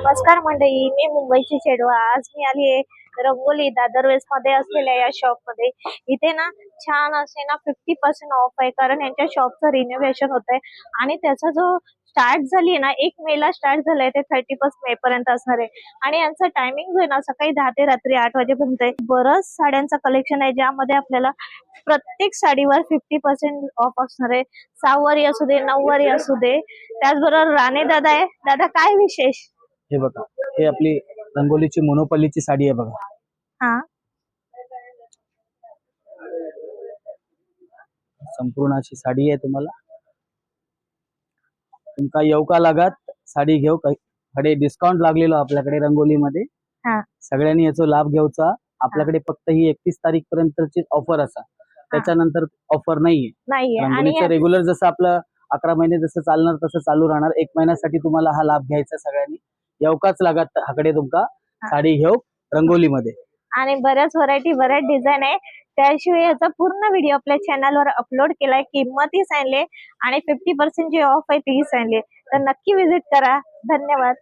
नमस्कार मंडळी, मी मुंबईची चेडवा. आज मी आली आहे रंगोली दादर वेस्ट मध्ये असलेल्या या शॉप मध्ये. इथे ना छान असे ना 50% ऑफ आहे, कारण यांच्या शॉपचं रिनोव्हेशन होत आहे आणि त्याचा जो स्टार्ट झाली ना 1 मे ला स्टार्ट झालंय ते 31 मे पर्यंत असणार आहे. आणि यांचं टायमिंग आहे ना सकाळी 10 ते रात्री 8 वाजेपर्यंत आहे. बरंच साड्यांचं कलेक्शन आहे, ज्यामध्ये आपल्याला प्रत्येक साडीवर 50% ऑफ असणार आहे. सहावारी असू दे, नऊवारी असू दे. त्याचबरोबर राणे दादा आहे. दादा काय विशेष? हे बघा, हे आपली रंगोलीची मोनोपल्लीची साडी आहे बघा. हा, संपूर्ण अशी साडी आहे. तुम्हाला तुमका येऊ का लागत साडी घेऊ कडे डिस्काउंट लागलेलो आपल्याकडे रंगोलीमध्ये. हा, सगळ्यांनी याचा लाभ घ्यायचा. आपल्याकडे फक्त ही 31 तारीख पर्यंतची ऑफर असा, त्याच्यानंतर ऑफर नाहीये. नाहीये. आणि रंगोलीचं रेग्युलर जसं आपलं 11 महिने जसं चालणार तसं चालू राहणार. 1 महिन्यासाठी तुम्हाला हा लाभ घ्यायचा. सगळ्यांनी येऊकाच लागत हाकडे तुमका साडी घेऊ रंगोलीमध्ये. आणि बऱ्याच व्हरायटी, बऱ्याच डिझाईन आहे. त्याशिवाय याचा पूर्ण व्हिडिओ आपल्या चॅनलवर अपलोड केलाय. किंमतही सांगले आणि 50% जी ऑफ आहे तीही सांगले. तर नक्की विजिट करा. धन्यवाद.